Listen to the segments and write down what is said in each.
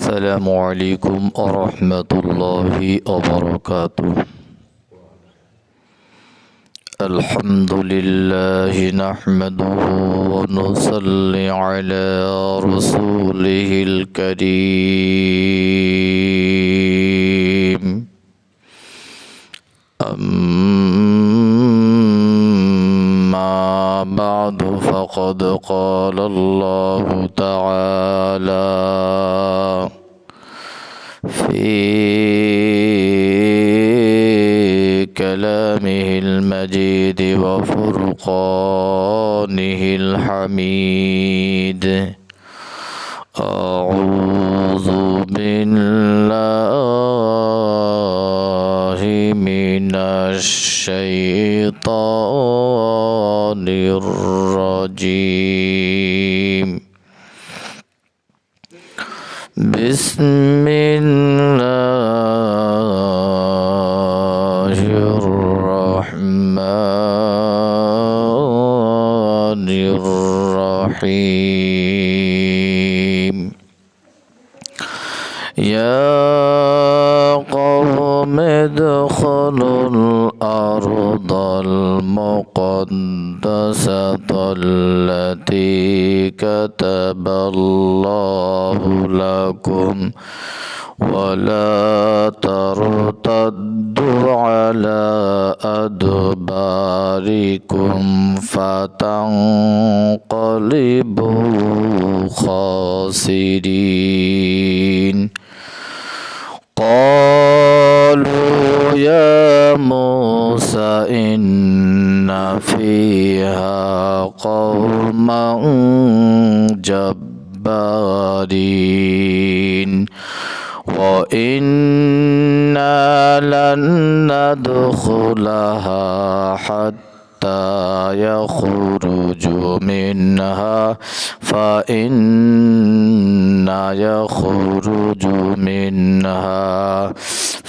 السلام عليكم ورحمة الله وبركاته. الحمد لله نحمده ونصلي على رسوله الكريم. أما بعد فقد قال الله تعالى في كلامه المجيد وفرقانه الحميد. أعوذ بالله من الشيطان الرجيم. بسم الله الرحمن الرحيم. يا قوم ادخلوا الأرض المقدسة التي كتب الله لكم ولا ترتدوا على أدباركم فتنقلبوا خاسرين. قالوا يا موسى إن فيها قوما جبارين وإنا لن ندخلها حتى يخرجوا منها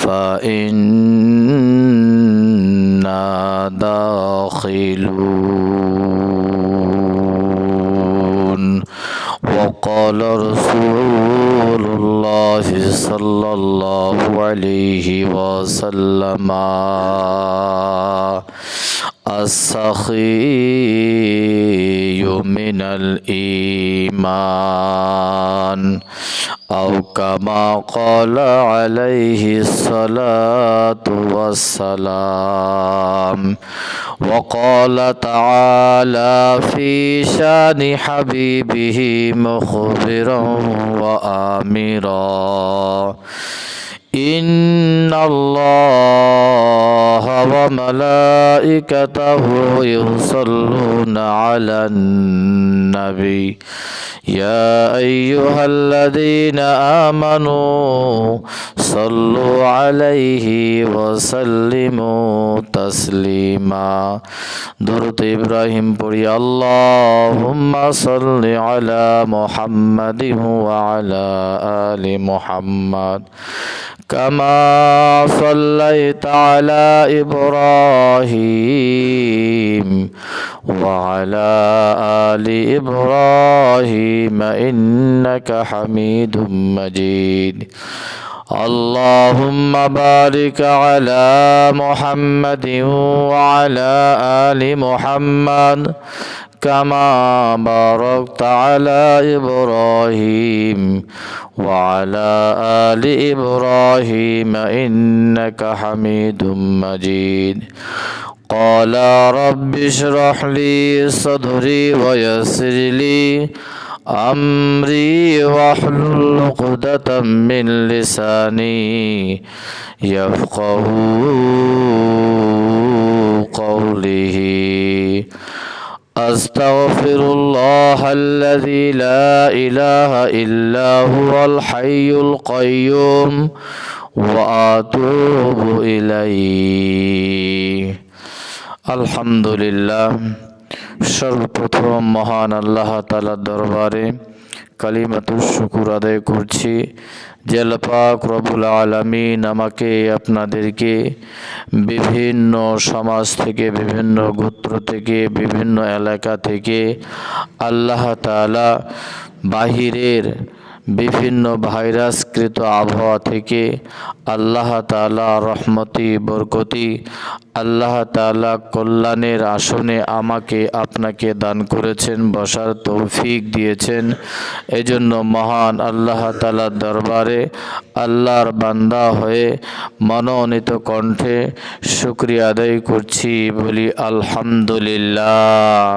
فإنا داخلون. وقال رسول الله صلى الله عليه وسلم السخي من الإيمان أو كما قال عليه الصلاة والسلام. وقال تعالى في شان حبيبه مخبرا وآمرا إن الله وملائكته يصلون على النبي يا أيها الذين آمنوا صلوا عليه وسلموا تسليما. درود إبراهيم পড়ি اللهم صل على محمد وعلى آل محمد كما صليت على إبراهيم وعلى آل إبراهيم إنك حميد مجيد. اللهم بارك على محمد وعلى آل محمد كما باركت على إبراهيم وعلى آل إبراهيم إنك حميد مجيد. قال رب اشرح لي صدري ويسر لي أمري واحلل عقدة من لساني يفقه قوله. أستغفر الله الذي لا إله إلا هو الحي القيوم وأتوب إليه. الحمد لله। সর্বপ্রথম মহান আল্লাহ তাআলার দরবারে কালিমাতুশ শুকুর আদায় করছি যে আল্লাহ পাক রব্বুল আলামিন আমাকে আপনাদেরকে বিভিন্ন সমাজ থেকে, বিভিন্ন গোত্র থেকে, বিভিন্ন এলাকা থেকে আল্লাহ তাআলা বাহিরের বিভিন্ন ভাইরাসকৃত আবহাওয়া থেকে আল্লাহ তাআলা রহমতি বরকতি, আল্লাহ তাআলা কল্যাণের আসনে আমাকে আপনাকে দান করেছেন, বসার তৌফিক দিয়েছেন। এজন্য মহান আল্লাহ তাআলার দরবারে আল্লাহর বান্দা হয়ে মনোনীত কণ্ঠে শুকরিয়া আদায় করছি, বলি আলহামদুলিল্লাহ।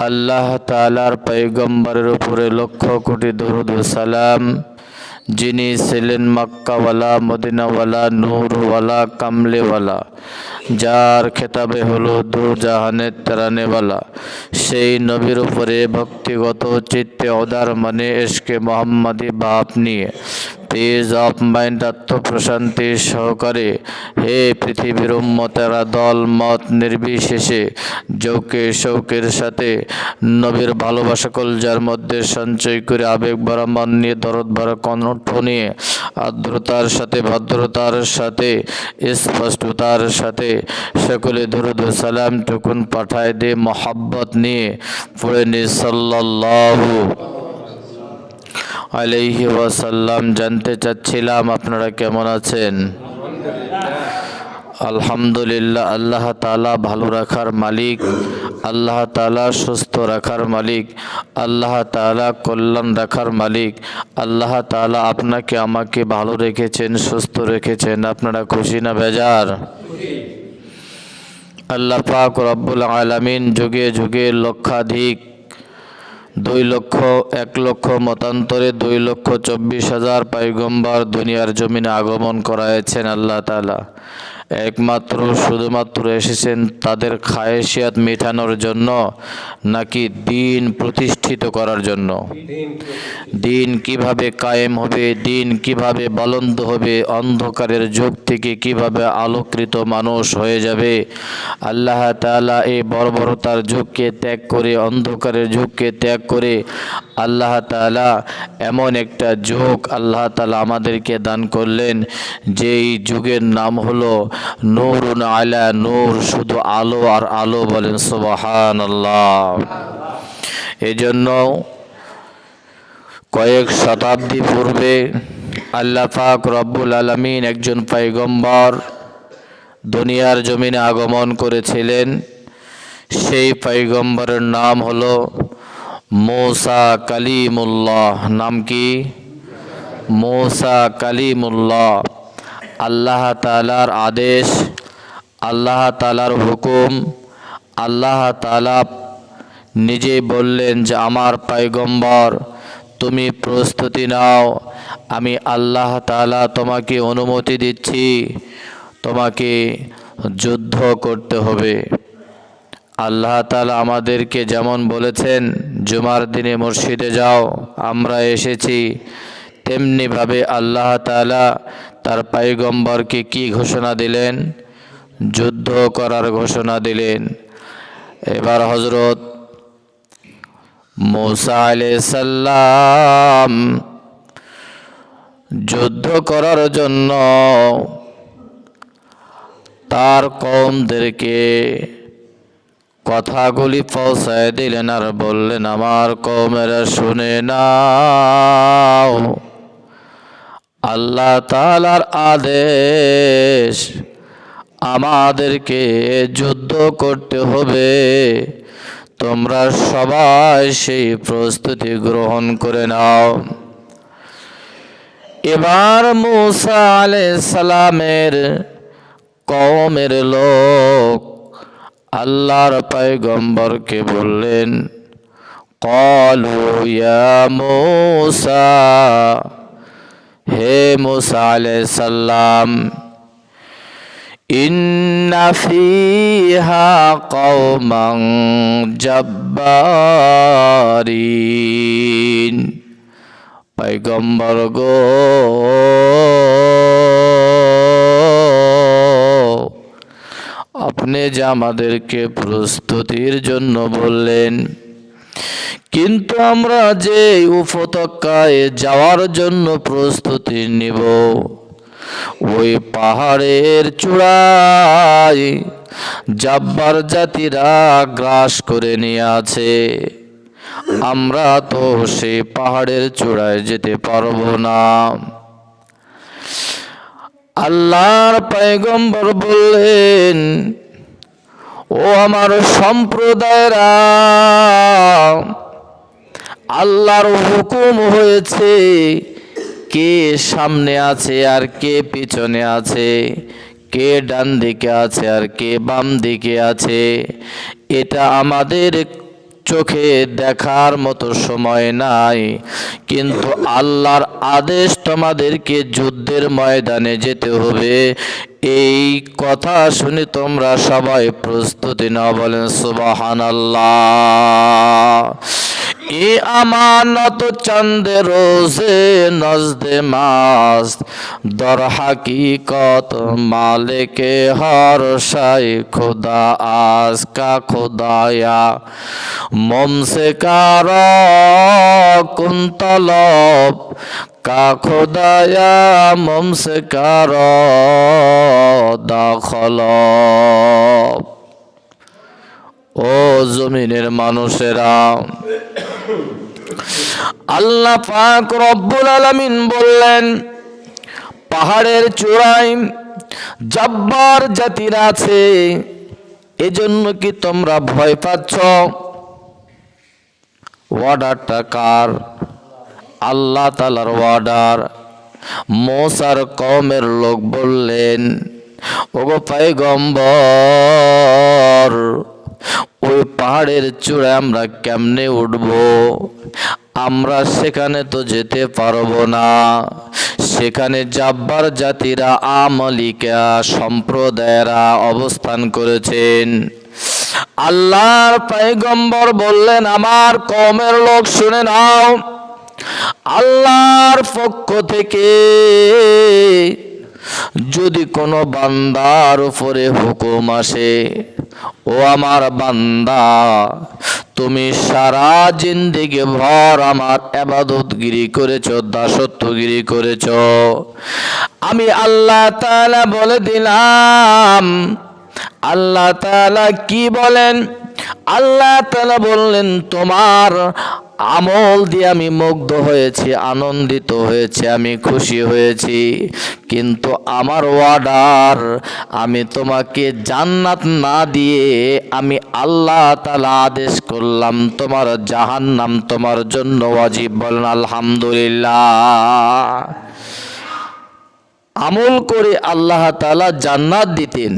আল্লাহ তাআলার পয়গম্বরের উপরে লক্ষ কোটি দরুদ ও সালাম, যিনি ছিলেন মক্কাওয়ালা, মদিনাওয়ালা, নূরওয়ালা, কামলেওয়ালা, যার খেতাবে হলো দু জাহানের তেরানেওয়ালা, সেই নবীর উপরে ভক্তিগত চিত্তে উদার মনে ইশকে মোহাম্মদী ভাব নিয়ে পিস অফ মাইন্ড আত্মপ্রশান্তি সহকারে হে পৃথিবীর উম্মতেরা দল মত নির্বিশেষে যৌকে শৌকের সাথে নবীর ভালোবাসা কলজার মধ্যে সঞ্চয় করে আবেগ ভরা মন নিয়ে দরদ ভরা কণ্ঠ নিয়ে আর্দ্রতার সাথে ভদ্রতার সাথে স্পষ্টতার সাথে সকলে দরুদ ও সালাম টুকুন পাঠায় দে মোহাব্বত নিয়ে পড়ে নি সাল্লাল্লাহু আলাইহি ওয়াসাল্লাম। জানতে চাচ্ছিলাম আপনারা কেমন আছেন? আলহামদুলিল্লাহ। আল্লাহ তাআলা ভালো রাখার মালিক, আল্লাহ তাআলা সুস্থ রাখার মালিক, আল্লাহ তাআলা কল্যাণ রাখার মালিক। আল্লাহ তাআলা আপনাকে আমাকে ভালো রেখেছেন, সুস্থ রেখেছেন। আপনারা খুশি না বেজার? আল্লাহ পাক রব্বুল আলামিন যুগে যুগে লক্ষাধিক 2 লক্ষ 1 লক্ষ মতান্তরে 2,24,000 পয়গম্বর দুনিয়ার জমিনে আগমন করাইছেন। আল্লাহ তাআলা একমাত্র শুধুমাত্র এসেছেন তাদের খায়েশিয়াত মেটানোর জন্য, নাকি দিন প্রতিষ্ঠিত করার জন্য? দিন কিভাবে কায়েম হবে, দিন কিভাবে বলন্দ হবে, অন্ধকারের যুগ থেকে কিভাবে আলোকৃত মানুষ হয়ে যাবে। আল্লাহ তাআলা এই বর্বরতার যুগকে ত্যাগ করে, অন্ধকারের যুগকে ত্যাগ করে আল্লাহ তাআলা এমন একটা যুগ আল্লাহ তাআলা আমাদেরকে দান করলেন, যেই যুগের নাম হলো নূরুন আলা নূর, শুধু আলো আর আলো। বলেন সুবহানাল্লাহ। এজন্য কয়েক শতাব্দী পূর্বে আল্লাহ পাক রব্বুল আলামিন একজন পয়গম্বর দুনিয়ার জমিনে আগমন করেছিলেন। সেই পয়গম্বরের নাম হলো মূসা কালিমুল্লাহ। নাম কি? মূসা কালিমুল্লাহ। আল্লাহ তাআলার আদেশ, আল্লাহ তাআলার হুকুম, আল্লাহ তাআলা নিজে বললেন যে আমার পয়গম্বর তুমি প্রস্তুতি নাও, আমি আল্লাহ তাআলা তোমাকে অনুমতি দিচ্ছি, তোমাকে যুদ্ধ করতে হবে। আল্লাহ তাআলা আমাদেরকে যেমন বলেছেন জুমার দিনে মসজিদে যাও, আমরা এসেছি, তেমনিভাবে আল্লাহ তাআলা তার পয়গম্বরকে কি ঘোষণা দিলেন? যুদ্ধ করার ঘোষণা দিলেন। এবার হযরত মূসা আলাইহিস সালাম যুদ্ধ করার জন্য তার কওমদেরকে কথাগুলি পৌঁছায় দিলেন আর বললেন, আমার কওমেরা শুনে নাও, আল্লাহ তাআলার আদেশ, আমাদেরকে যুদ্ধ করতে হবে। তোমরা সবাই সেই প্রস্তুতি গ্রহণ করে নাও। এবার মূসা আলাইহিস সালামের কওমের লোক আল্লাহর পয়গম্বরকে বললেন, ক্বালু ইয়া মূসা, হে মূসা আলাইহিস সালাম, ইন্না ফিহা কওমান জাব্বারিন। পয়গম্বর গো, আপনি যে আমাদেরকে প্রস্তুতির জন্য বললেন, কিন্তু আমরা যে উপত্যকায় যাওয়ার জন্য প্রস্তুতি নিব, ওই পাহাড়ের চূড়ায় জাব্বার জাতিরা গ্রাস করে নিয়ে আছে। আমরা তো সেই পাহাড়ের চূড়ায় যেতে পারবো না। আল্লাহর পয়গম্বর বললেন, ও আমার সম্প্রদায়েরা, আল্লাহর হুকুম হয়েছে কে সামনে আছে আর কে পিছনে আছে, কে ডান দিকে আছে আর কে বাম দিকে আছে, এটা আমাদের চোখে দেখার মতো সময় নাই। কিন্তু আল্লাহর আদেশ তোমাদেরকে যুদ্ধের ময়দানে যেতে হবে। এই কথা শুনে তোমরা সবাই প্রস্তুতি নাও, বলেন সুবহানাল্লাহ। এ আমানত চন্দে রোজে নজদে মাস্ত, দর হাকিকত মালিকে হর শাই খুদা আজ কা খুদায়া, মমসে কার কুন তলব কা খুদায়া, মমসে কার দাখলব। ও জমিনের মানুষেরা, আল্লাহ পাক রব্বুল আলামিন বললেন, পাহাড়ের চূড়ায় জব্বার জাতিরা আছে, এজন্য কি তোমরা ভয় পাচ্ছ? ওয়ার্ডারটা কার? আল্লাহ তাআলার ওয়ার্ডার। মুসার কওমের লোক বললেন, ওগো পয়গম্বর, ওই পাহাড়ের চূড়ায় আমরা কেমনে উঠব? আমরা সেখানে তো যেতে পারবো না। সেখানে জাব্বার জাতিরা, আমালিকা সম্প্রদায়েরা অবস্থান করেছেন। আল্লাহর পয়গম্বর বললেন, আমার কওমের লোক শুনে নাও, আল্লাহর পক্ষ থেকে যদি কোনো বান্দার উপরে হুকুম আসে, ও আমার বান্দা, তুমি সারা জিন্দেগি ভর আমার ইবাদতগিরি করেছো, দাসত্বগিরি করেছো, আমি আল্লাহ তাআলা বলে দিলাম। আল্লাহ তাআলা কি বলেন? আল্লাহ তাআলা বললেন, তোমার আমল দিয়ে আমি মুগ্ধ হয়েছি, আনন্দিত হয়েছি, আমি খুশি হয়েছি, কিন্তু আমার ওয়ার্ডার, আমি তোমাকে জান্নাত না দিয়ে আমি আল্লাহ তাআলা আদেশ করলাম তোমার জাহান্নাম তোমার জন্য ওয়াজিব। বলেন আলহামদুলিল্লাহ। আমল করে আল্লাহ তাআলা জান্নাত দিতেন,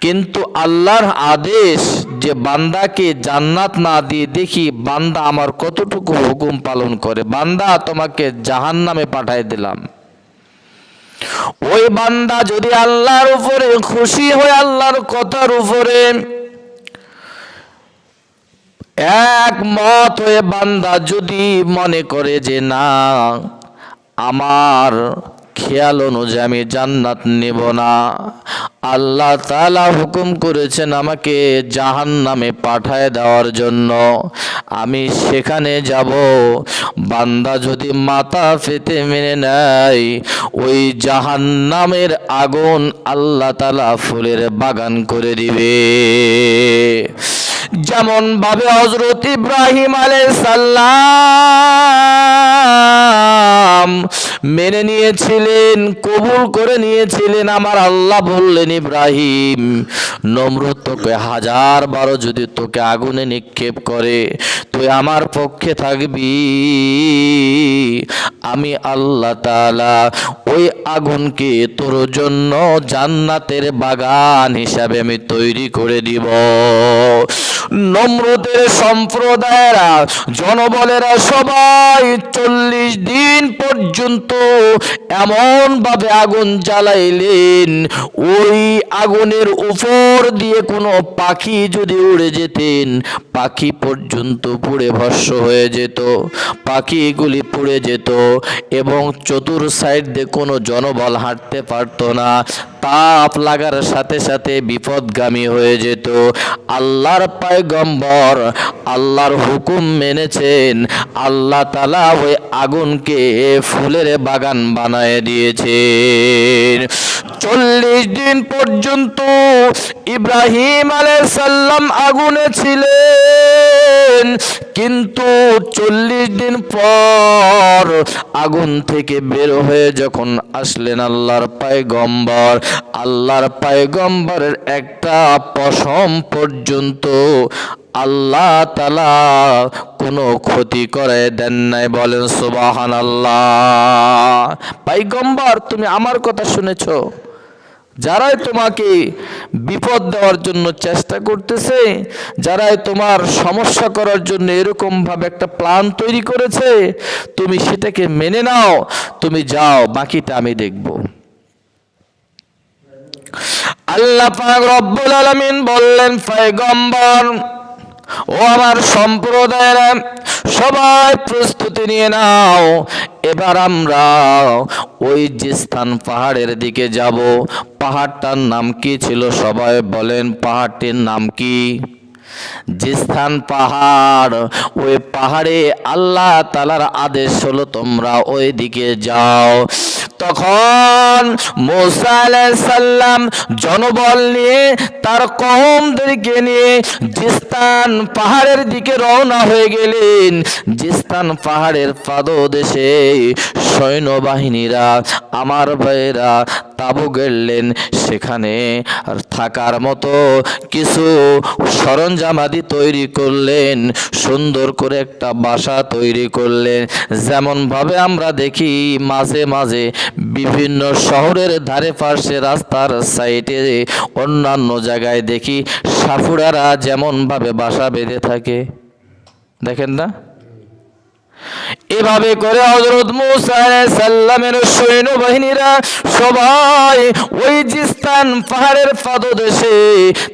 কিন্তু আল্লাহর আদেশ যে বান্দাকে জান্নাত না দিয়ে দেখি বান্দা আমার কতটুকু হুকুম পালন করে, বান্দা তোমাকে জাহান্নামে পাঠাই দিলাম। ওই বান্দা যদি আল্লাহর উপরে খুশি হয়ে আল্লাহর কথার উপরে একমত হয়ে বান্দা যদি মনে করে যে না, আমার খেয়াল অনুযায়ী আমি জান্নাত নেব না, আল্লাহ তাআলা হুকুম করেছেন আমাকে জাহান্নামে পাঠায় দেওয়ার জন্য, আমি সেখানে যাব। বান্দা যদি মাথা পেতে মেনে নেয়, ওই জাহান্নামের আগুন আল্লাহ তাআলা ফুলের বাগান করে দিবে। যেমন ভাবে হযরত ইব্রাহিম আলাইহিস সালাম মেনে নিয়েছিলেন, কবুল করে নিয়েছিলেন। আমার আল্লাহ বললেন, ইব্রাহিম, নমরুদ তোকে 1000 যদি তোকে আগুনে নিক্ষেপ করে, তুই আমার পক্ষে থাকবি। আমি আল্লাহ তাআলা ওই আগুনকে তোর জন্য জান্নাতের বাগান হিসাবে আমি তৈরি করে দিব। নমরুদের সম্প্রদায়েরা, জনবলেরা সবাই 40 দিন পর্যন্ত এমন ভাবে আগুন জ্বালাইলেন, ওই আগুনের উপর দিয়ে কোনো পাখি যদি উড়ে যেতেন, পাখি পর্যন্ত পুড়ে ভস্ম হয়ে যেত, পাখিগুলি পুড়ে যেত, এবং চতুর সাইড দিয়ে কোনো জনবল হাঁটতে পারত না। তাপ লাগার সাথে সাথে বিপদগামী হয়ে যেত। আল্লাহর পয়গম্বর আল্লাহর হুকুম মেনেছেন, আল্লাহ তাআলা ওই আগুনকে ফুলের বাগান বানায় দিয়েছেন। 40 দিন পর্যন্ত ইব্রাহিম আলাইহিস সালাম আগুনে ছিলেন। গেলেন, কিন্তু 40 দিন পর আগুন থেকে বের হয়ে যখন আসলেন আল্লাহর পয়গম্বরের একটা পশম পর্যন্ত আল্লাহ তাআলা কোনো ক্ষতি করে দেন নাই। বলেন সুবহানাল্লাহ। পয়গম্বর, তুমি আমার কথা শুনেছো? যারাই তোমাকে বিপদ দেওয়ার জন্য চেষ্টা করতেছে, যারাই তোমার সমস্যা করার জন্য এরকম ভাবে একটা প্ল্যান তৈরি করেছে, তুমি সেটাকে মেনে নাও, তুমি যাও, বাকিটা আমি দেখব। আল্লাহ পাক রব্বুল আলামিন বললেন, পয়গম্বর, ও আমার সম্প্রদায়েরা, সবাই প্রস্তুতি নিয়ে নাও, এবার আমরা ওই জিস্তান পাহাড়ের দিকে যাব। পাহাড়টার নাম কি ছিল? সবাই বলেন, পাহাড়টির নাম কি? জিস্তান পাহাড়। ওই পাহাড়ে আল্লাহ তাআলার আদেশ হলো তোমরা ওই দিকে যাও। তখন মূসা আলাইহিস সালাম জনবল নিয়ে তার কওমদেরকে নিয়ে জিস্তান পাহাড়ের দিকে রওনা হয়ে গেলেন। জিস্তান পাহাড়ের পাদদেশে সৈন্যবাহিনীরা, আমার ভাইয়েরা, তাঁবু গেড়লেন। সেখানে থাকার মতো কিছু সরঞ্জামাদি তৈরি করলেন, সুন্দর করে একটা বাসা তৈরি করলেন। যেমন ভাবে আমরা দেখি মাঝে মাঝে বিভিন্ন শহরের ধারে পাশে রাস্তার সাইডে অন্যান্য জায়গায় দেখি সাপুড়ারা যেমন ভাবে বাসা বেঁধে থাকে, দেখেন না? এভাবে করে হযরত মূসা আলাইহিস সালামের সৈন্যবাহিনীরা সবাই ওই জিস্তান পাহাড়ের পাদদেশে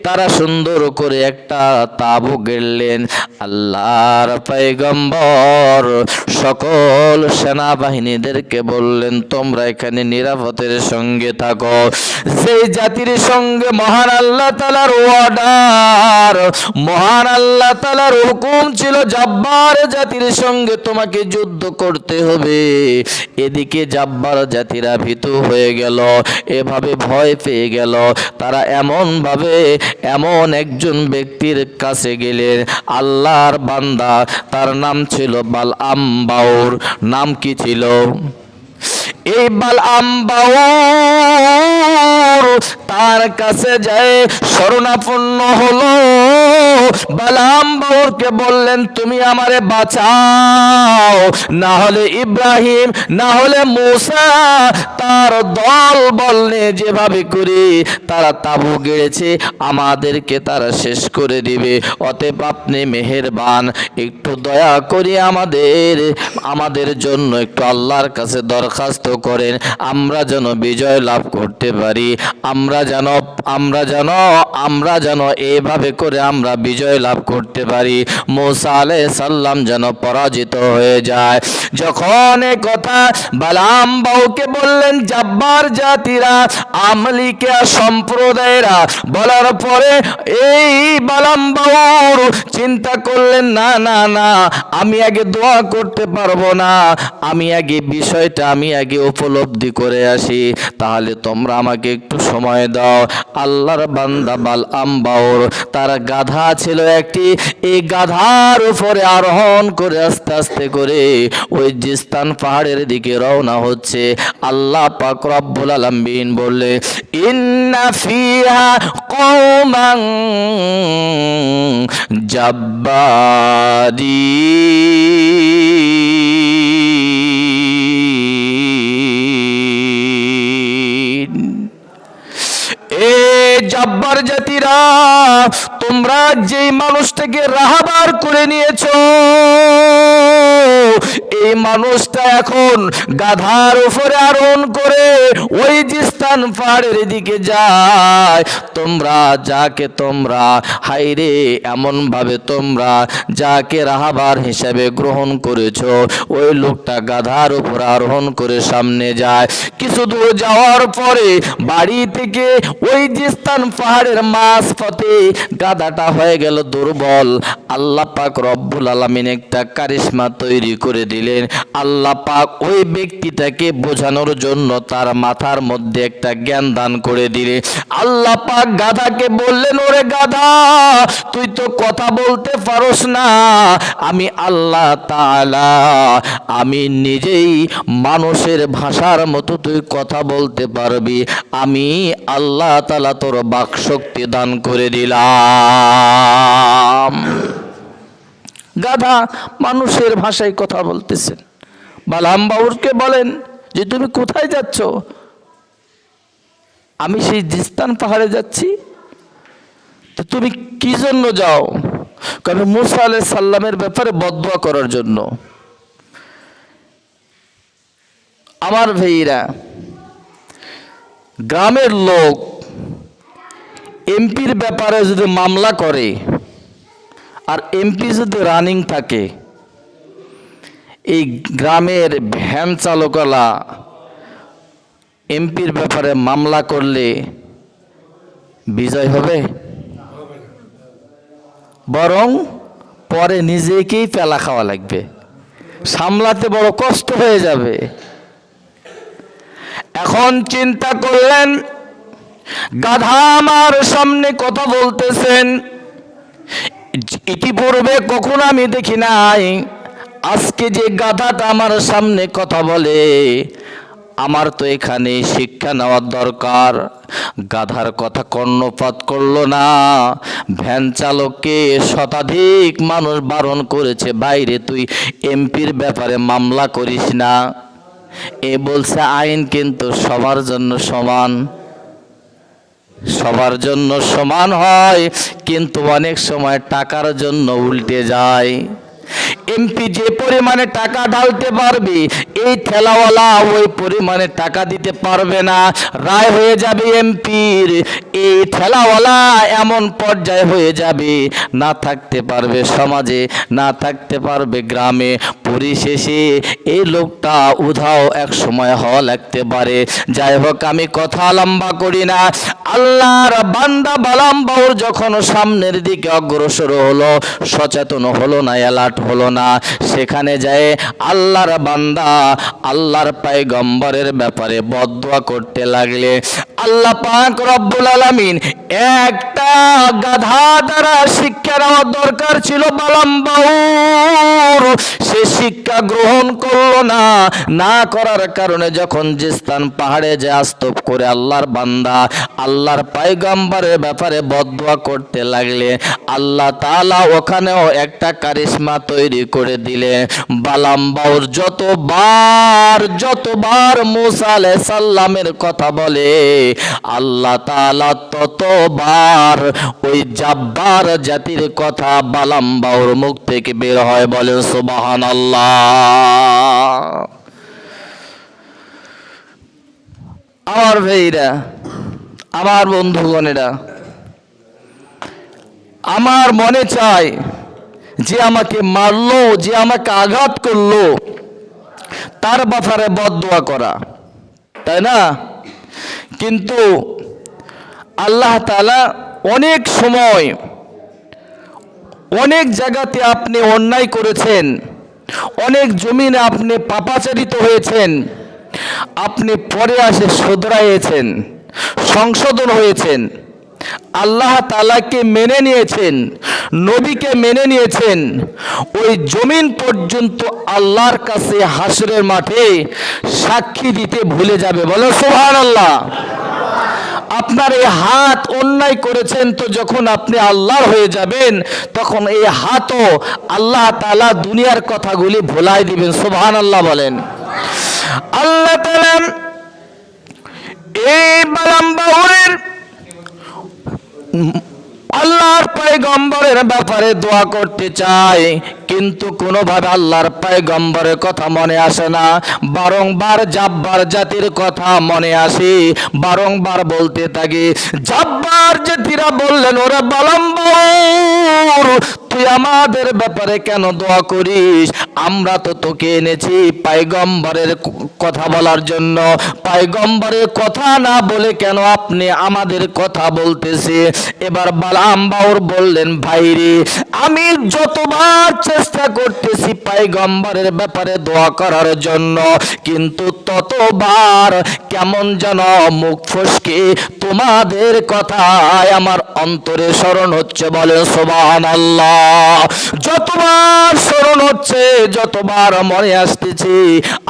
তারা সুন্দর করে একটা তাঁবু গেড়লেন। আল্লাহর পয়গম্বর সকল সেনাবাহিনীদেরকে বললেন, তোমরা এখানে নিরাপত্তার সঙ্গে থাকো। যেই জাতির সঙ্গে মহান আল্লাহ তাআলার অর্ডার, মহান আল্লাহ তাআলার হুকুম ছিল জাব্বার জাতির সঙ্গে তোমাকে যুদ্ধ করতে হবে, এদিকে জাব্বার জাতিরা ভীতু হয়ে গেল, এভাবে ভয় পেয়ে গেল। তারা এমন একজন ব্যক্তির কাছে গেলেন, আল্লাহর বান্দা, তার নাম ছিল বালআম বাউর। নাম কি ছিল? এই বালআম বাউর তার কাছে যায় শরণাপন্ন হলো। বালআম বাউরকে বললেন, তুমি আমারে বাঁচাও, না হলে ইব্রাহিম, না হলে মূসা তার দল বলনে যেভাবে করে তারা তাঁবু গেড়েছে আমাদেরকে তারা শেষ করে দিবে। অতএব আপনি মেহেরবান, একটু দয়া করে আমাদের জন্য একটু আল্লাহর কাছে দরখাস্ত করেন, আমরা যেন বিজয় লাভ করতে পারি, আমরা যেন এইভাবে করে আমরা বিজয় লাভ করতে পারি, মূসা আলাইহিস সালাম যেন পরাজিত হয়ে যায়। যখন এই কথা বালআম বাউকে বললেন, জাব্বার জাতিরা, আমলিকা সম্প্রদায়েরা বলার পরে এই বালআম বাউর চিন্তা করলেন, না না না, আমি আগে দোয়া করতে পারবো না, আমি আগে বিষয়টা উপলব্ধি করে আসি, তাহলে তোমরা আমাকে একটু সময় দাও। আল্লাহর বান্দা বালআম বাউর, তার গাধা ছিল একটি, এই গাধার উপরে আরোহণ করে আস্তে আস্তে করে ওই জিস্তান পাহাড়ের দিকে রওনা হচ্ছে। আল্লাহ পাক রব্বুল আলামিন বললে, ইন্না ফিহা কওমান জাব্বারি, জাব্বার জাতিরা, তোমরা যেই মানুষটাকে রাহাবার করে নিয়েছো, এই মানুষটা এখন গাধার উপরে আরোহণ করে ওই জিস্তান পাহাড়ের দিকে যায়। তোমরা হাইরে, এমন ভাবে তোমরা যাকে রাহাবার হিসাবে গ্রহণ করেছো, ওই লোকটা গাধার উপর আরোহণ করে সামনে যায়। কিছু দূর যাওয়ার পরে বাড়ি থেকে ওই জিস্তান পাহাড়ের মাঝপথে গাধাটা হয়ে গেল দুর্বল। আল্লাহ পাক রব্বুল আলামিন একটা কারিশমা তৈরি করে দিলেন। দিলেন। আল্লাহ পাক ওই ব্যক্তিটাকে বোঝানোর জন্য তার মাথার মধ্যে একটা জ্ঞান দান করে দিলেন। আল্লাহ পাক গাধাকে বললেন, ওরে গাধা, তুই তো কথা বলতে পারোস না, আমি আল্লাহ তাআলা, আমি নিজেই মানুষের ভাষার মতো তুই কথা বলতে পারবি, আমি আল্লাহ তাআলা তোর বাকশক্তি দান করে দিলাম। গাধা মানুষের ভাষায় কথা বলতেছেন। বালাম বাউরকে বলেন যে তুমি কোথায় যাচ্ছ? আমি সেই জিস্তান পাহাড়ে যাচ্ছি। তো তুমি কি জন্য যাও? কারণ মুসা আলাইহিস সালামের ব্যাপারে বদদুয়া করার জন্য। আমার ভাইরা, গ্রামের লোক এমপির ব্যাপারে যদি মামলা করে আর এমপি যদি রানিং থাকে, এই গ্রামের ভ্যান চালকরা এমপির ব্যাপারে মামলা করলে বিজয় হবে? বরং পরে নিজেকেই পেলা খাওয়া লাগবে, সামলাতে বড় কষ্ট হয়ে যাবে। এখন চিন্তা করলেন, গাধা আমার সামনে কথা বলতেছেন, ইতিপূর্বে কখনো আমি দেখি নাই, আজকে যে গাধাটা আমার সামনে কথা বলে, আমার তো এখানে শিক্ষা নেওয়ার দরকার। গাধার কথা কর্ণপাত করলো না। ভ্যান চালককে শতাধিক মানুষ বারণ করেছে, বাইরে তুই এমপির ব্যাপারে মামলা করিস না। এ বলছে আইন কিন্তু সবার জন্য সমান, সবার জন্য সমান হয়, কিন্তু অনেক সময় টাকার জন্য উল্টে যায়। এমপি যে পরিমাণে টাকা ঢালতে পারবে, এই ঠেলাওয়ালা ওই পরিমাণে টাকা দিতে পারবে না। রায় হয়ে যাবে এমপির, এই ঠেলাওয়ালা এমন পর্যায়ে হয়ে যাবে, না থাকতে পারবে সমাজে, না থাকতে পারবে গ্রামে। পরিশেষে এই লোকটা উধাও এক সময় হওয়া লাগতে পারে। যাই হোক, আমি কথা লম্বা করি না। আল্লাহর বান্দা বালাম বাউর যখন সামনের দিকে অগ্রসর হলো, সচেতন হলো না, অ্যালার্ট হলো না, সেখানে যায় আল্লাহর বান্দা আল্লাহর পয়গম্বরের ব্যাপারে বদদুয়া করতে লাগলে। আল্লাহ পাক রব্বুল আলামিন একটা গাধা দ্বারা শিক্ষা নেওয়ার দরকার ছিল বালাম বাউর, সে শিক্ষা গ্রহণ করলো না। না করার কারণে যখন জিস্তান পাহাড়ে যে আস্তব করে আল্লাহর বান্দা আল্লাহর পয়গম্বরের ব্যাপারে বদদুয়া করতে লাগলে, আল্লাহ তাআলা ওখানেও একটা কারিশমা তৈরি করে দিলে। বালাম বাউর যতবার মুসা আলাইহিস সালামের কথা বলে, আল্লাহ তাআলা ততবার ওই জাব্বার জাতির কথা বালাম বাউর মুখ থেকে বের হয়। বলে সুবহানাল্লাহ। আমার ভাইরা, আমার বন্ধুগণেরা, আমার মনে চায় যে আমাকে মারলো, যে আমাকে আঘাত করলো, তার ব্যাপারে বদদুয়া করা, তাই না? কিন্তু আল্লাহ তাআলা অনেক সময় অনেক জায়গাতে আপনি অন্যায় করেছেন, অনেক জমিনে আপনি পাপাচারিত হয়েছেন, আপনি পরে আসে শুধরাইয়েছেন, সংশোধন হয়েছেন, আল্লাহ তাআলাকে মেনে নিয়েছেন, নবীকে মেনে নিয়েছেন, ওই জমিন পর্যন্ত আল্লাহর কাছে হাসরের মাঠে সাক্ষী দিতে ভুলে যাবে। বলো সুবহানাল্লাহ। আপনার এই হাত অন্যায় করেছেন, তো যখন আপনি আল্লাহর হয়ে যাবেন, তখন এই হাতও আল্লাহ তাআলা দুনিয়ার কথাগুলি ভুলাই দিবেন। সুবহানাল্লাহ বলেন। আল্লাহ তাআলা এই বালাম বাউরের আল্লাহর পয়গম্বরের ব্যাপারে দোয়া করতে চাই, কিন্তু কোনোভাবে আল্লাহর পয়গম্বরের কথা মনে আসে না। বারংবার জাব্বার জাতির কথা মনে আসে, বারংবার বলতে থাকে। জাব্বার জাতিরা বললেন, ওরে বালাম বাউর, তুই তুই আমাদের ব্যাপারে কেন দোয়া করিস? আমরা তো তোকে এনেছি পয়গম্বরের কথা বলার জন্য। পয়গম্বরের কথা না বলে কেন আপনি আমাদের কথা বলতেছে? এবার বালাম বাউর বললেন, ভাইরে, আমি যতবার চেষ্টা করতেছি পয়গম্বরের ব্যাপারে দোয়া করার জন্য, কিন্তু ততবার কেমন যেন মুখ ফসকে তোমাদের কথায় আমার অন্তরে স্মরণ হচ্ছে। বলেন সুবহানাল্লাহ। যতবার স্মরণ হচ্ছে, যতবার মনে আসতেছে,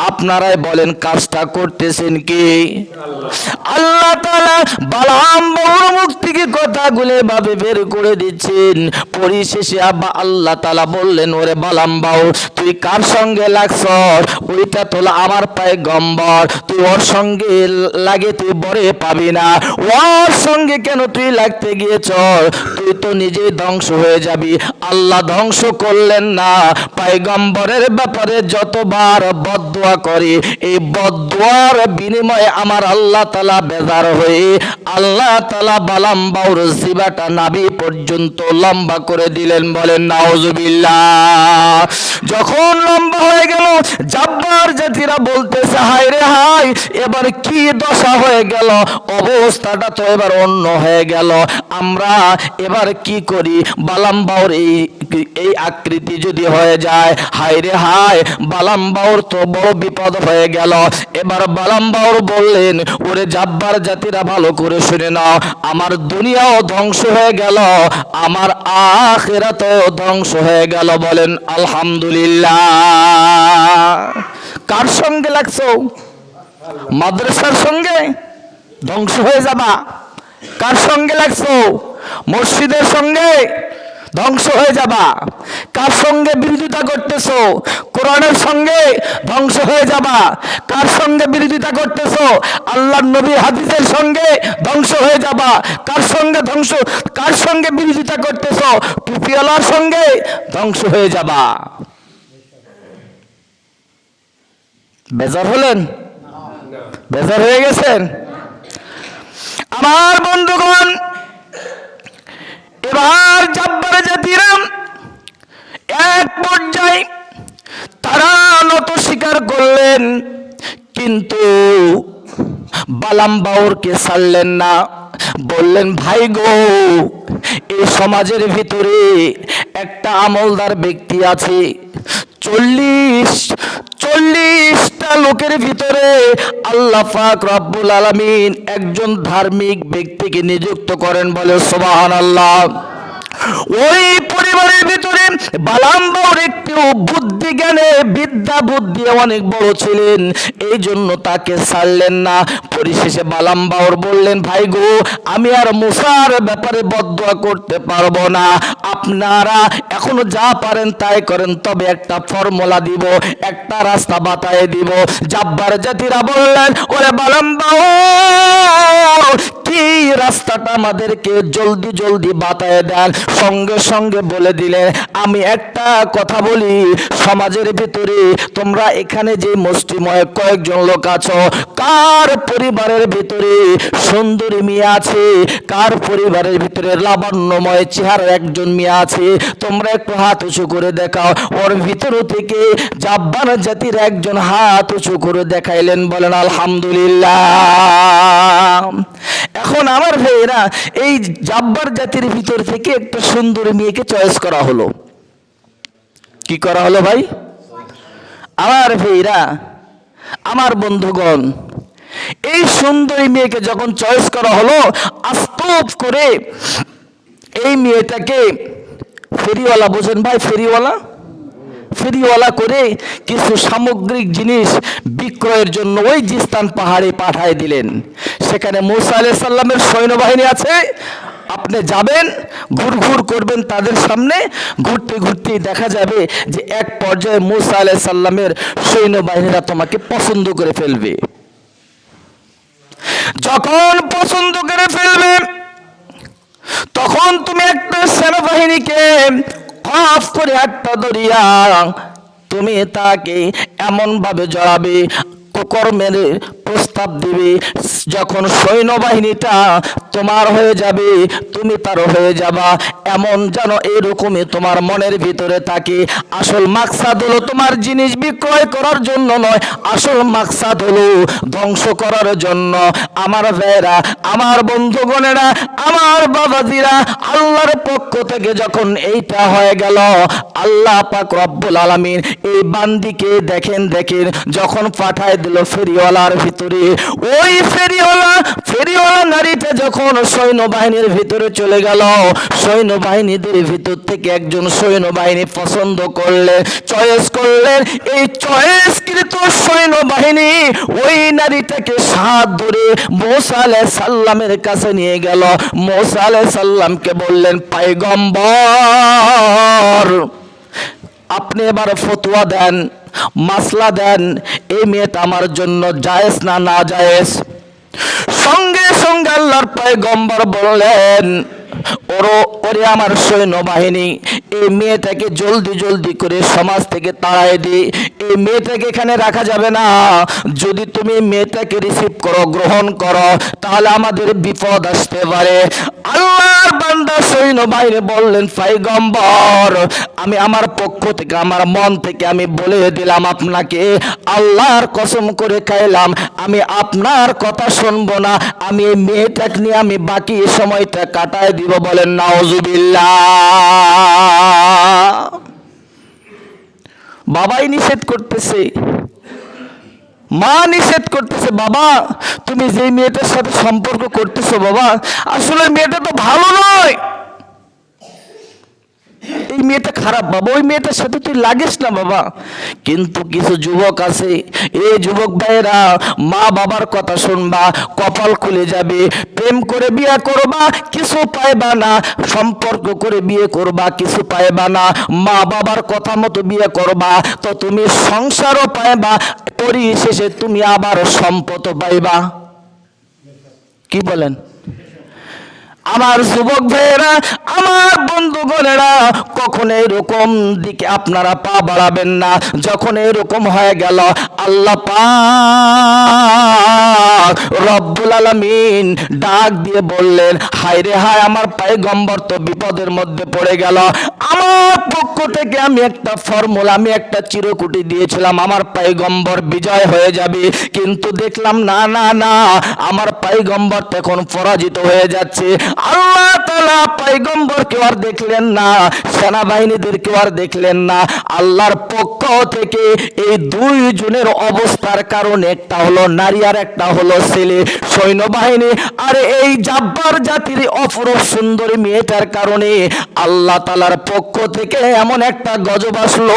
আপনারাই বলেন কাজটা করতেছেন কি? আল্লাহ তাআলা বালাম বাউর মুখ থেকে কথাগুলো ভাবে বের করে দিচ্ছেন। পরিশেষে আল্লাহ তাআলা বললেন, ওরে বালাম বাউ, তুই কার সঙ্গে লাগছ? ওইটা তো আমার পয়গম্বর, তুই ওর সঙ্গে লাগে তুই বরে পাবি না। ওর সঙ্গে কেন তুই লাগতে গিয়েছ? তুই তো নিজেই ধ্বংস হয়ে যাবি। আল্লাহ ধ্বংস করলেন না, পয়গম্বরের ব্যাপারে যতবার বদদুয়া করে, এই বদদুয়ার বিনিময়ে আমার আল্লাহ তাআলা বেজার হয়ে আল্লাহ তাআলা বালাম বাউর জিবাটা নাভি পর্যন্ত লম্বা করে দিলেন। বলেন নাউজুবিল্লাহ। যখন লম্বা হয়ে গেল, জাব্বার জাতিরা বলতেছে, হায় রে হায়, এবার কি দশা হয়ে গেল, অবস্থাটা তো এবার অন্য হয়ে গেল, আমরা এবার কি করি? বালাম বাউর এই আকৃতি যদি হয়ে যায়, হায় রে হায়, বালাম বাউর তো বড় বিপদ হয়ে গেল। এবার বালাম বাউর বললেন, ওরে জাব্বার জাতিরা ভালো করে শুনে নাও, আমার দুনিয়াও ধ্বংস হয়ে গেল, আমার আখিরাতও ধ্বংস হয়ে গেল। বলেন আলহামদুলিল্লাহ। কার সঙ্গে লাগছো? মাদ্রাসার সঙ্গে ধ্বংস হয়ে যাবা। কার সঙ্গে লাগছো? মসজিদের সঙ্গে ধ্বংস হয়ে যাবা। কার সঙ্গে বিরোধিতা করতেছো? কোরআনের সঙ্গে ধ্বংস হয়ে যাবা। কার সঙ্গে বিরোধিতা করতেছো? আল্লাহর নবী হাদিসের সঙ্গে ধ্বংস হয়ে যাবা। কার সঙ্গে বিরোধিতা করতেছো? টুপিওয়ালার সঙ্গে ধ্বংস হয়ে যাবা। বেজার হলেন? বেজার হয়ে গেছেন? আমার বন্ধুগণ, এবার জাব্বার জাতিরা এক পর্যায়ে তারা নত স্বীকার করলেন, কিন্তু বালাম বাউরকে ছাড়লেন না। বললেন, ভাই গো, এই সমাজের ভিতরে একটা আমলদার ব্যক্তি আছে, 40টা লোকের ভিতরে আল্লাহ পাক রব্বুল আলামিন একজন ধার্মিক ব্যক্তিকে নিযুক্ত করেন। বলে সুবহানাল্লাহ। ওই পরিবারের ভিতরে বালাম বাউর একটু বুদ্ধি জ্ঞানে বিদ্যা বুদ্ধি অনেক বড় ছিলেন, এই জন্য তাকে ছাড়লেন না। পরিশেষে বালাম বাউর বললেন, ভাই গো, আমি আর মুসার ব্যাপারে বদদুয়া করতে পারবো না, আপনারা এখনো যা পারেন তাই করেন, তবে একটা ফর্মুলা দিব, একটা রাস্তা বাতায়ে দিব। জাব্বার জাতিরা বললেন, ওরে বালাম বাউর, কি রাস্তাটা আমাদেরকে জলদি জলদি বাতায়ে দেন। সঙ্গে সঙ্গে বলে দিলেন, আমি একটা কথা বলি, সমাজের ভিতরে তোমরা এখানে যে মুষ্টিময় কয়েকজন লোক আছো, কার পরিবারের ভিতরে সুন্দরী মেয়ে আছে? কার পরিবারের ভিতরে লাবণ্যময় চেহারার একজন মেয়ে আছে? তোমরা একটু হাত উঁচু করে দেখাও। ওর ভিতর থেকে জাব্বার জাতির একজন হাত উঁচু করে দেখাইলেন। বলেন আলহামদুলিল্লাহ। এখন আমার ভাইয়েরা, এই জাব্বার জাতির ভিতর থেকে একটা সুন্দরী মেয়েকে চয়েস করা হলো। কি করা হলো ভাই? আমার ভাইয়েরা, আমার বন্ধুগণ, এই সুন্দরী মেয়েকে যখন চয়েস করা হলো, আস্তব করে এই মেয়েটাকে ফেরিওয়ালা, বোঝেন ভাই, ফেরিওয়ালা করে কিছু সামগ্রিক জিনিস বিক্রয়ের জন্য ওই জিস্তান পাহাড়ে পাঠায় দিলেন। সেখানে মূসা আলাইহিস সালামের সৈন্যবাহিনী আছে, আপনি যাবেন, ঘুরঘুর করবেন তাদের সামনে, ঘুরতে ঘুরতে দেখা যাবে যে এক পর্যায়ে মূসা আলাইহিস সালামের সৈন্যবাহিনীরা তোমাকে পছন্দ করে ফেলবে। যখন পছন্দ করে ফেলবে, তখন তুমি একটা সেনাবাহিনীকে খপ করে একটা দরিয়া, তুমি তাকে এমন ভাবে জড়াবে, কোকর মেরে প্রস্তাব দিবে, যখন সৈন্যবাহিনীটা তোমার হয়ে যাবে তুমি তার হয়ে যাবা, এমন যেন এরকমই তোমার মনের ভিতরে থাকে। আসল মাকসাদ হলো তোমার জিনিস বিক্রয় করার জন্য নয়, আসল মাকসাদ হলো ধ্বংস করার জন্য। আমার ভাইরা, আমার বন্ধুগণেরা, আমার বাবাজিরা, আল্লাহর পক্ষ থেকে যখন এইটা হয়ে গেল, আল্লাহ পাক রব্বুল আলামিন এই বান্দিকে দেখেন যখন পাঠায় দিল ফেরিওয়ালার ভিতরে, ওই ফেরিওয়ালা নারীটা যখন সৈন্যবাহিনীর ভিতরে চলে গেল, সৈন্যবাহিনীদের ভিতর থেকে একজন সৈন্যবাহিনী পছন্দ করলেন, চয়েস করলেন। এই চয়েসকৃত সৈন্যবাহিনী ওই নারীটাকে হাত ধরে মুসা আলাইহিস সালামের কাছে নিয়ে গেল। মুসা আলাইহিস সালামকে বললেন, পয়গম্বর আপনি এবার ফতোয়া দেন, মাসলা দেন, এই মেয়েটা আমার জন্য জায়েজ না না জায়েজ? সঙ্গে সঙ্গে আল্লাহর পয়গম্বর বললেন, ওরে আমার সৈন্যবাহিনী, এই মেয়েটাকে জলদি করে সমাজ থেকে তাড়াই দি, এই মেয়েটাকে এখানে রাখা যাবে না। যদি তুমি মেয়েটাকে রিসিভ করো, গ্রহণ করো, তাহলে আমাদের বিপদ আসতে পারে। আল্লাহর বান্দা সৈন্যবাহিনী বললেন, পয়গম্বর আমি আমার পক্ষ থেকে, আমার মন থেকে আমি বলে দিলাম আপনাকে, আল্লাহর কসম করে খাইলাম, আমি আপনার কথা শুনবো না, আমি এই মেয়েটাকে নিয়ে আমি বাকি সময়টা কাটায় দিব। বলেন নাউজুবিল্লাহ। বাবাই নিষেধ করতেছে, মা নিষেধ করতেছে, বাবা তুমি যে মেয়েটার সাথে সম্পর্ক করতেছো বাবা, আসলে মেয়েটা তো ভালো নয়, এই মেয়েটা খারাপ বাবা, ওই মেয়েটার সাথে তুই লাগিস না বাবা। কিন্তু কিছু যুবক আছে, এই যুবক ভাইয়েরা, মা বাবার কথা শুনবা, কপাল খুলে যাবে, প্রেম করে বিয়ে করবা কিছু পাইবা না, সম্পর্ক করে বিয়ে করবা কিছু পাইবা না, মা বাবার কথা মতো বিয়ে করবা তো তুমি সংসারও পাইবা, পরিশেষে তুমি আবার সম্পদও পাইবা। কি বলেন আমার যুবক ভাইয়েরা, আমার বন্ধুগণেরা, কখনো এরকম দিকে আপনারা পা বাড়াবেন না। যখন এরকম হয়ে গেল, আল্লাহ পাক রব্বুল আলামিন ডাক দিয়ে বললেন, হায় রে হায়, আমার পয়গম্বর তো বিপদের মধ্যে পড়ে গেল। আমার পক্ষ থেকে আমি একটা ফর্মুলা, আমি একটা চিরকুটি দিয়েছিলাম, আমার পয়গম্বর বিজয় হয়ে যাবে, কিন্তু দেখলাম না না না, আমার পয়গম্বর তখন পরাজিত হয়ে যাচ্ছে। আল্লাহ তাআলা পয়গম্বরকে আর দেখলেন না, সেনাবাহিনীদেরকে আর দেখলেন না। আল্লাহর পক্ষ থেকে এই দুই জনের অবস্থার কারণে, একটা হলো নারী আর একটা হলো ছেলে, সৈন্যবাহিনী আর এই জাব্বার জাতির অপরূপ সুন্দরী মেয়েটার কারণে আল্লাহ তাআলার পক্ষ থেকে এমন একটা গজব আসলো।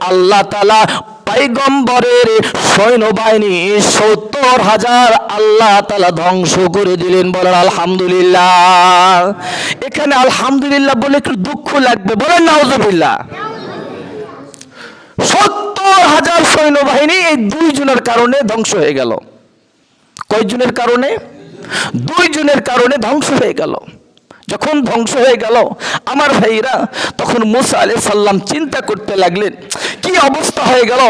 আল্লাহ তাআলা পয়গম্বরের সৈন্যবাহিনী ৭০,০০০ আল্লাহ তাআলা ধ্বংস করে দিলেন। বলেন আলহামদুলিল্লাহ। এখানে আলহামদুলিল্লাহ বলে একটু দুঃখ লাগবে, বলেন নাউজুবিল্লাহ। ৭০,০০০ সৈন্যবাহিনী এই দুইজনের কারণে ধ্বংস হয়ে গেল। কয়জনের কারণে? দুইজনের কারণে ধ্বংস হয়ে গেল। যখন ধ্বংস হয়ে গেল আমার ভাইরা, তখন মুসা আলাইহিস সালাম চিন্তা করতে লাগলেন, কি অবস্থা হয়ে গেল,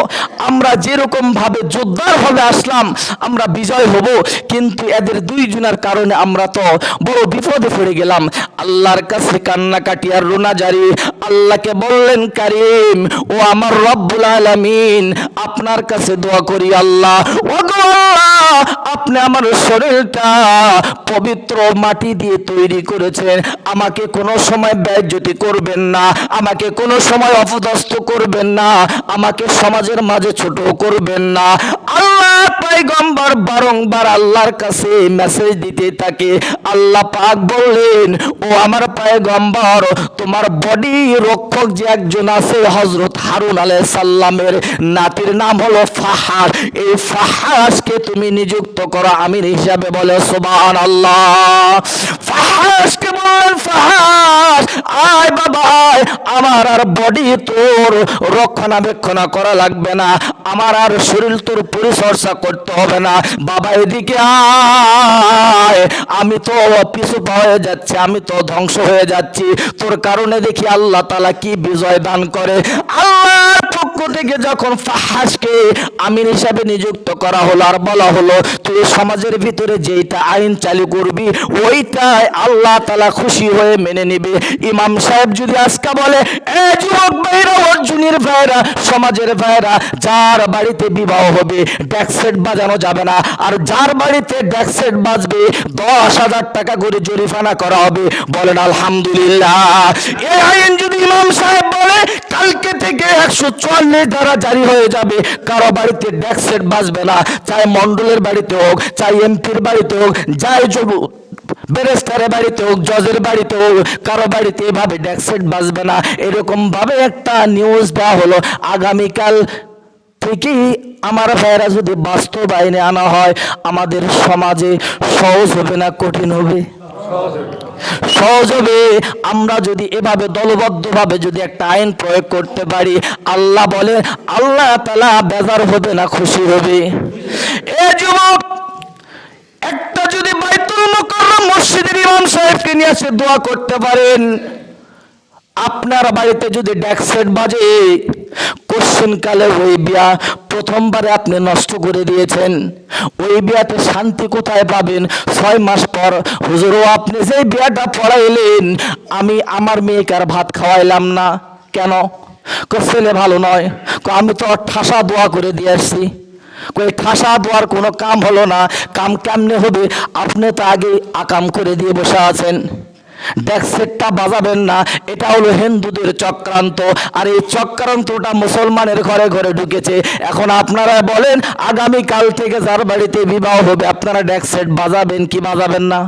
আমরা যেরকম ভাবে জোরদার ভাবে আসলাম, আমরা বিজয় হব, কিন্তু এদের দুইজনের কারণে আমরা তো বড় বিপদে পড়ে গেলাম। আল্লাহর কাছে কান্নাকাটি আর রোনা জারি। আল্লাহকে বললেন, কারীম ও আমার রব্বুল আলামিন, আপনার কাছে দোয়া করি, আল্লাহ ও গো আল্লাহ, আপনি আমার শরীরটা পবিত্র মাটি দিয়ে তৈরি করেছেন, আমাকে কোনো সময় বেইজ্জতি করবেন না, আমাকে কোনো সময় অপদস্থ করবেন না, আমাকে সমাজের মাঝে ছোট করবেন না। আল্লাহ পয়গম্বর বারংবার আল্লাহর কাছে মেসেজ দিতে থাকে। আল্লাহ পাক বললেন, ও আমার পয়গম্বর, তোমার বডি রক্ষক যে একজন আছে, হযরত হারুন আলাইহিস সালামের নাতির নাম হলো ফাহাস, এই ফাহাসকে তুমি নিযুক্ত করো আমির হিসাবে। বলে সুবহানাল্লাহ। ফাহাসকে বলেন, ফাহাস আয় বাবা আয়, আমার আর বডি তোর রক্ষণাবেক্ষণ করা লাগবে না, আমার আর শরীর তোর পরিচর্যা করতে হবে না, বাবা এদিকে আয়, আমি তো পিছু হয়ে যাচ্ছি, আমি তো ধ্বংস হয়ে যাচ্ছি, তোর কারণে দেখি আল্লাহ তাআলা কি বিজয় দান করে। আল্লাহর পক্ষ থেকে যখন ফাহাসকে আমির হিসাবে নিযুক্ত করা হলো আর বলা হলো তুই সমাজের ভিতরে যেইটা আইন চালু করবি ওইটাই আল্লাহ তাআলা খুশি হয়ে মেনে নিবে। ইমাম সাহেব যদি আজকে বলে এ যুবক ভাইরা, অর্জুনের ভাইরা, সমাজের ভাইরা, যার বাড়িতে বিবাহ হবে ডেক সেট বাজানো যাবে না, আর যার বাড়িতে ডেক সেট বাজবে 10,000 টাকা করে জরিমানা করা হবে, বলেন আলহামদুলিল্লাহ। এই আইন যদি ইমাম সাহেব বলে কালকে থেকে 144 ধারা জারি হয়ে যাবে, কারো বাড়িতে ডেক সেট বাজবে না, চাই মন্ডলের বাড়িতে হোক, চাই এমপির বাড়িতে হোক, যাই যুবক ব্যারিস্টারের বাড়িতে হোক, জজের বাড়িতে হোক, কারো বাড়িতে এভাবে ডেক সেট বাজবে না। এরকম ভাবে একটা নিউজ দেওয়া হলো। আগামীকাল থেকেই আমার ভাইয়েরা যদি বাস্তব আইনে আনা হয় আমাদের সমাজে সহজ হবে না কঠিন হবে? সহজ হবে। আমরা যদি এভাবে দলবদ্ধভাবে যদি একটা আইন প্রয়োগ করতে পারি, আল্লাহ বলে আল্লাহ তাআলা বেজার হবে না খুশি হবে? এ যুবক, একটা যদি বাইতুল মুকাররম মসজিদের ইমাম সাহেবকে নিয়ে এসে দোয়া করতে পারেন, আপনার বাড়িতে যদি ডেক সেট বাজে, কোশ্চেন কালে ওই বিয়া প্রথমবারে আপনি নষ্ট করে দিয়েছেন, ওই বিয়াতে শান্তি কোথায় পাবেন? 6 মাস পর হুজুর আপনি যে বিয়াটা পড়াইলেন আমি আমার মেয়েকে আর ভাত খাওয়াইলাম না কেন? ছেলে ভালো নয়। আমি তো ঠাসা দোয়া করে দিয়ে আসছি। কই ঠাসা দোয়ার কোনো কাম হলো না। কাম কেমনে হবে? আপনি তো আগে আকাম করে দিয়ে বসে আছেন। ডেক সেটটা বাজাবেন না, এটা হলো হিন্দুদের চক্রান্ত, আর এই চক্রান্তটা মুসলমানের ঘরে ঘরে ঢুকেছে। এখন আপনারা বলেন আগামীকাল থেকে যার বাড়িতে বিবাহ হবে আপনারা ডেক সেট বাজাবেন কি বাজাবেন না?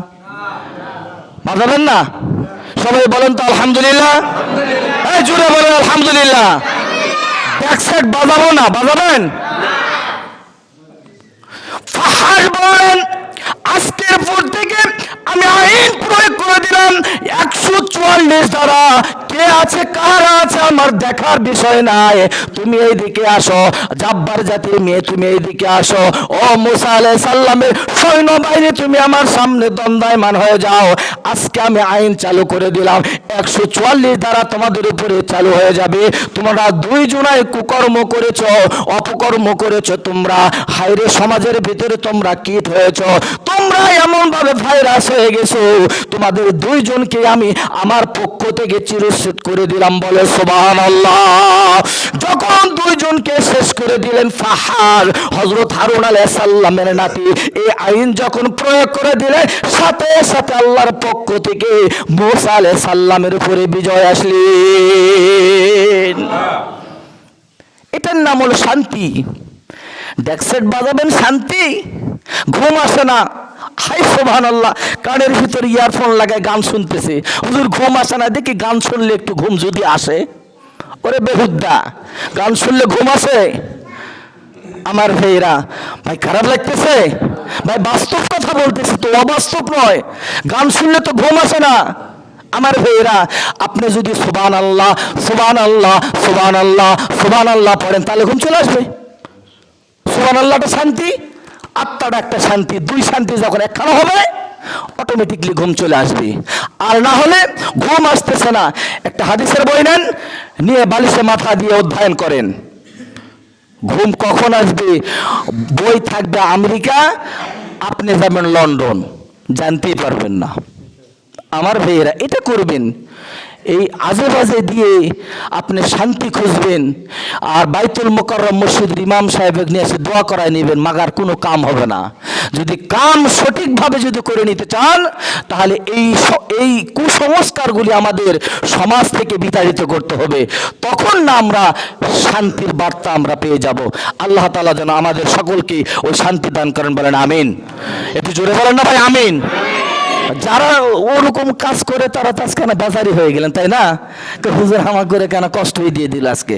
বাজাবেন না? সবাই বলেন তো আলহামদুলিল্লাহ। এই জোরে বলেন আলহামদুলিল্লাহ। ডেক সেট বাজাবো না, বাজাবেন? ফাহাস বলেন আজকের পর থেকে আমি আইন প্রয়োগ করে দিলাম 144 ধারা। কে আছে কারা আছে আমার দেখার বিষয় নাই। তুমি এইদিকে আসো, জাব্বার জাতির মেয়ে তুমি এইদিকে আসো। ও মুসা আলাইহিস সালামের সৈন্যবাহিনী তুমি আমার সামনে দণ্ডায়মান হয়ে যাও। আজকে আমি আইন চালু করে দিলাম 144 ধারা তোমাদের উপরে চালু হয়ে যাবে। তোমরা 2 জনায় কুকর্ম করেছো, অপকর্ম করেছো, তোমরা হায়রে সমাজের ভিতরে তোমরা কীট হয়েছো, তোমরা এমন ভাবে ভাইরাস হয়ে গেছো, তোমাদের 2 জনকে আমি আমার পক্ষ থেকে চিরচ্ছেদ করে দিলাম। বলে সুবহানাল্লাহ। যখন 2 জনকে শেষ করে দিলেন ফাহার হযরত হারুন আলাইহিস সালামের নাতি, এই আইন যখন প্রয়োগ করে দিলেন সাথে সাথে আল্লাহর পক্ষ থেকে মুসা আলাইহিস সালামের উপরে বিজয় আসলেন। এটার নাম হলো শান্তি। ডেক সেট বাজাবেন শান্তি, ঘুম আসে না। হাই সুবহানাল্লাহ, কানের ভিতরে ইয়ারফোন লাগায় গান শুনতেছে, হুজুর ঘুম আসে না। দেখি গান শুনলে একটু ঘুম যদি আসে। ওরে বেহুদ্দা, গান শুনলে ঘুম আসে? আমার ভাইরা, ভাই খারাপ লাগতেছে? ভাই বাস্তব কথা বলতেছি তো, অবাস্তব নয়। গান শুনলে তো ঘুম আসে না। আমার ভাইরা, আপনি যদি সুবহানাল্লাহ সুবহানাল্লাহ সুবহানাল্লাহ সুবহানাল্লাহ পড়েন তাহলে ঘুম চলে আসবে। সুবহানাল্লাহটা শান্তি, আত্মাটা একটা শান্তি। 2 শান্তি যখন একখানা হবে অটোমেটিকলি ঘুম চলে আসবে। আর না হলে ঘুম আসতেছে না, একটা হাদিসের বই নেন, নিয়ে বালিশে মাথা দিয়ে অধ্যয়ন করেন। ঘুম কখন আসবে? বই থাকবে আমেরিকা, আপনি যাবেন লন্ডন, জানতেই পারবেন না। আমার ভাইয়েরা, এটা করবেন। এই আজে বাজে দিয়ে আপনি শান্তি খুঁজবেন, আর বাইতুল মুকাররম মসজিদের ইমাম সাহেবকে নিয়ে এসে দোয়া করায় নেবেন, মাগার কোনো কাম হবে না। যদি কাম সঠিকভাবে যদি করে নিতে চান তাহলে এই কুসংস্কারগুলি আমাদের সমাজ থেকে বিতাড়িত করতে হবে। তখন না আমরা শান্তির বার্তা আমরা পেয়ে যাব। আল্লাহ তাআলা যেন আমাদের সকলকে ওই শান্তি দান করেন, বলেন আমিন। একটু জোরে বলেন না ভাই আমিন। যারা ওরকম কাজ করে তারা তো আজকে বাজারি হয়ে গেলেন, তাই না? হুজুর আমার করে কেন কষ্ট দিয়ে দিল আজকে।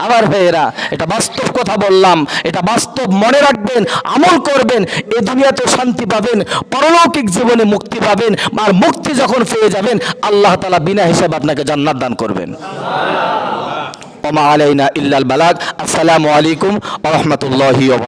আমার ভাইয়েরা, এটা বাস্তব কথা বললাম, এটা বাস্তব মনে রাখবেন, আমল করবেন। এই দুনিয়াতে শান্তি পাবেন, পরলৌকিক জীবনে মুক্তি পাবেন। আর মুক্তি যখন পেয়ে যাবেন আল্লাহ তাআলা বিনা হিসাবে আপনাকে জান্নাত দান করবেন। ওয়া মা আলাইনা ইল্লাল বালাগ। আসসালামু আলাইকুম ওয়া রাহমাতুল্লাহি ওয়া